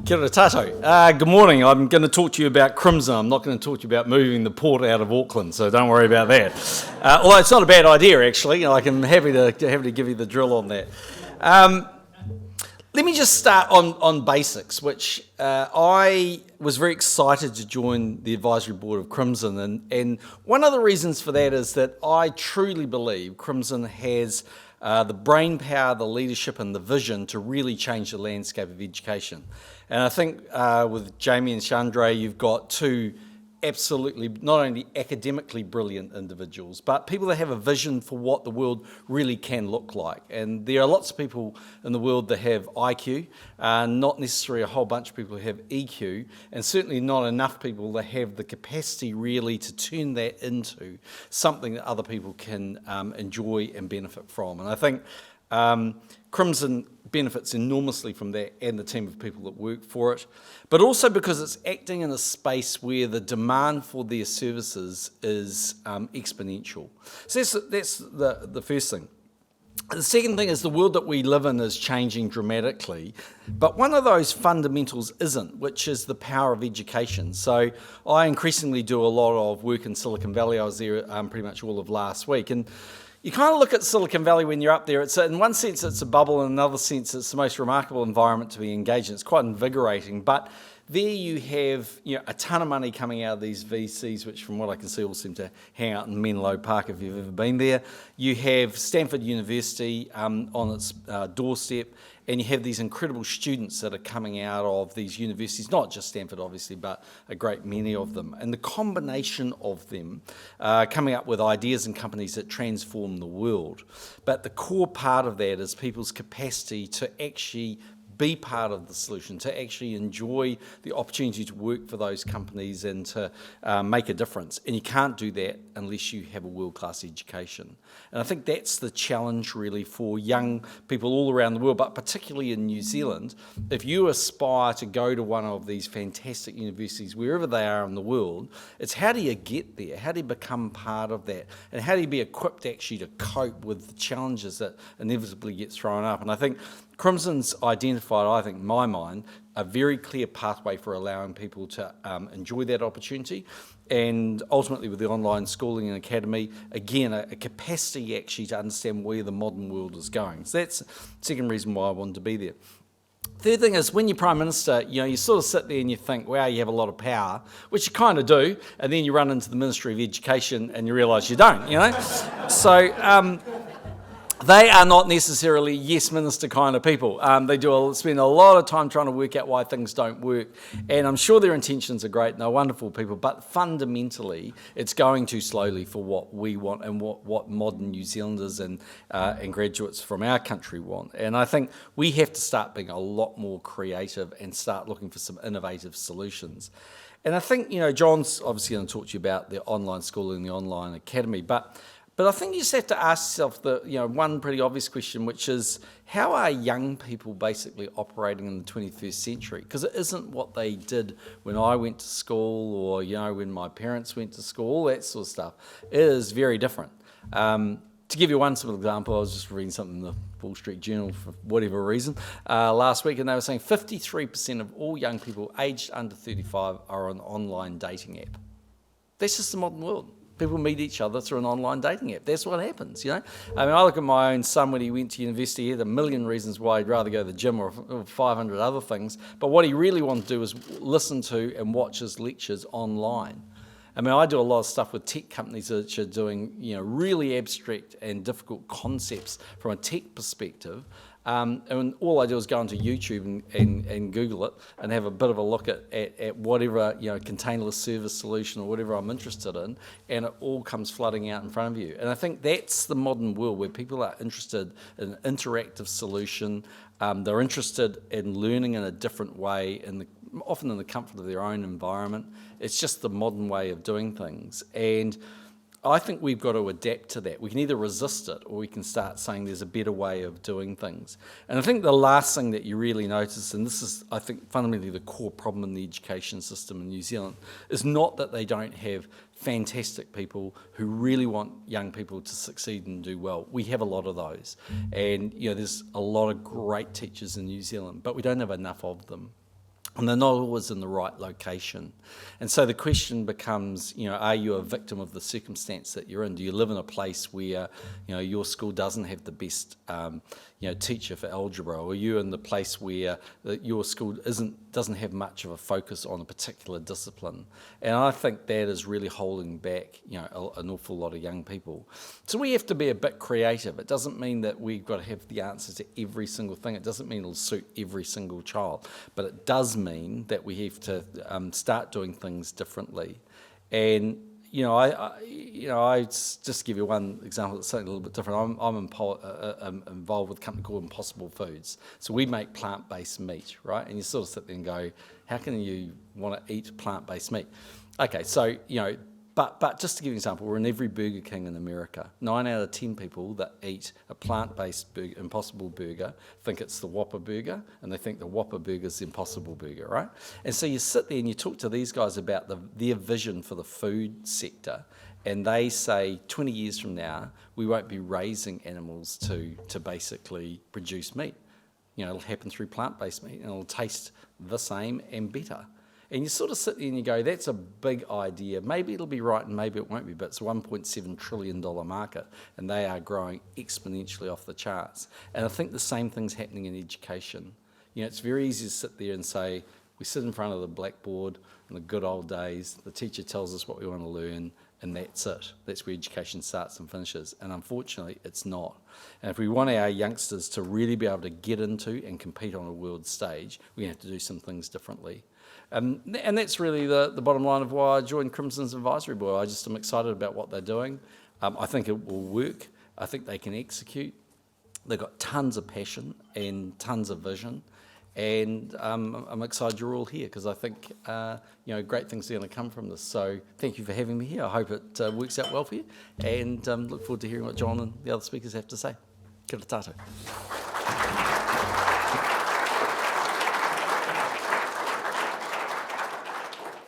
Kia ora tato. Good morning. I'm going to talk to you about Crimson. I'm not going to talk to you about moving the port out of Auckland, so don't worry about that. Although it's not a bad idea, actually. I'm happy to give you the drill on that. Let me just start on basics, which I was very excited to join the advisory board of Crimson. And one of the reasons for that is that I truly believe Crimson has the brain power, the leadership and the vision to really change the landscape of education. And I think with Jamie and Chandra, you've got two absolutely not only academically brilliant individuals, but people that have a vision for what the world really can look like. And there are lots of people in the world that have IQ, not necessarily a whole bunch of people who have EQ, and certainly not enough people that have the capacity really to turn that into something that other people can enjoy and benefit from. And I think Crimson benefits enormously from that and the team of people that work for it, but also because it's acting in a space where the demand for their services is exponential. So that's the first thing. The second thing is the world that we live in is changing dramatically, but one of those fundamentals isn't, which is the power of education. So I increasingly do a lot of work in Silicon Valley. I was there pretty much all of last week, and you kind of look at Silicon Valley when you're up there. It's in one sense it's a bubble, in another sense it's the most remarkable environment to be engaged in. It's quite invigorating, but there you have a ton of money coming out of these VCs, which from what I can see all seem to hang out in Menlo Park if you've ever been there. You have Stanford University on its doorstep, and you have these incredible students that are coming out of these universities, not just Stanford obviously, but a great many of them. And the combination of them coming up with ideas and companies that transform the world. But the core part of that is people's capacity to actually be part of the solution, to actually enjoy the opportunity to work for those companies and to make a difference. And you can't do that unless you have a world-class education. And I think that's the challenge really for young people all around the world, but particularly in New Zealand. If you aspire to go to one of these fantastic universities, wherever they are in the world, it's how do you get there? How do you become part of that? And how do you be equipped actually to cope with the challenges that inevitably get thrown up? And I think Crimson's identified, I think, in my mind, a very clear pathway for allowing people to enjoy that opportunity, and ultimately with the online schooling and academy, again, a capacity actually to understand where the modern world is going. So that's the second reason why I wanted to be there. Third thing is when you're Prime Minister, you sort of sit there and you think, wow, you have a lot of power, which you kind of do, and then you run into the Ministry of Education and you realise you don't, So they are not necessarily yes minister kind of people. They spend a lot of time trying to work out why things don't work, and I'm sure their intentions are great and they're wonderful people, but fundamentally it's going too slowly for what we want and what modern New Zealanders and graduates from our country want. And I think we have to start being a lot more creative and start looking for some innovative solutions. And I think, John's obviously going to talk to you about the online schooling, the online academy, but I think you just have to ask yourself one pretty obvious question, which is how are young people basically operating in the 21st century? Because it isn't what they did when I went to school or when my parents went to school, all that sort of stuff. It is very different. To give you one simple example, I was just reading something in the Wall Street Journal for whatever reason last week, and they were saying 53% of all young people aged under 35 are on an online dating app. That's just the modern world. People meet each other through an online dating app. That's what happens, I look at my own son when he went to university. He had a million reasons why he'd rather go to the gym or 500 other things. But what he really wanted to do was listen to and watch his lectures online. I do a lot of stuff with tech companies that are doing, really abstract and difficult concepts from a tech perspective. And all I do is go onto YouTube and Google it and have a bit of a look at whatever containerless service solution or whatever I'm interested in, and it all comes flooding out in front of you. And I think that's the modern world where people are interested in an interactive solution. They're interested in learning in a different way, often in the comfort of their own environment. It's just the modern way of doing things. And I think we've got to adapt to that. We can either resist it or we can start saying there's a better way of doing things. And I think the last thing that you really notice, and this is, I think, fundamentally the core problem in the education system in New Zealand, is not that they don't have fantastic people who really want young people to succeed and do well. We have a lot of those. And there's a lot of great teachers in New Zealand, but we don't have enough of them. and they're not always in the right location. And so the question becomes, are you a victim of the circumstance that you're in? Do you live in a place where, your school doesn't have the best, teacher for algebra? Or are you in the place where your school doesn't have much of a focus on a particular discipline? And I think that is really holding back, an awful lot of young people. So we have to be a bit creative. It doesn't mean that we've got to have the answer to every single thing. It doesn't mean it'll suit every single child. But it does mean that we have to start doing things differently. And I just give you one example that's something a little bit different. I'm involved with a company called Impossible Foods. So we make plant-based meat, right? And you sort of sit there and go, how can you want to eat plant-based meat? Okay, so, but just to give you an example, we're in every Burger King in America. 9 out of 10 people that eat a plant-based burger, Impossible Burger think it's the Whopper Burger, and they think the Whopper Burger is the Impossible Burger, right? And so you sit there and you talk to these guys about their vision for the food sector, and they say 20 years from now, we won't be raising animals to basically produce meat. It'll happen through plant-based meat, and it'll taste the same and better. And you sort of sit there and you go, that's a big idea. Maybe it'll be right and maybe it won't be, but it's a $1.7 trillion market and they are growing exponentially off the charts. And I think the same thing's happening in education. It's very easy to sit there and say, we sit in front of the blackboard in the good old days, the teacher tells us what we want to learn, and that's it. That's where education starts and finishes. And unfortunately, it's not. And if we want our youngsters to really be able to get into and compete on a world stage, we have to do some things differently. And that's really the bottom line of why I joined Crimson's advisory board. I just am excited about what they're doing. I think it will work. I think they can execute. They've got tons of passion and tons of vision. And I'm excited you're all here because I think great things are going to come from this. So thank you for having me here. I hope it works out well for you. And look forward to hearing what John and the other speakers have to say. Kia ora tātou.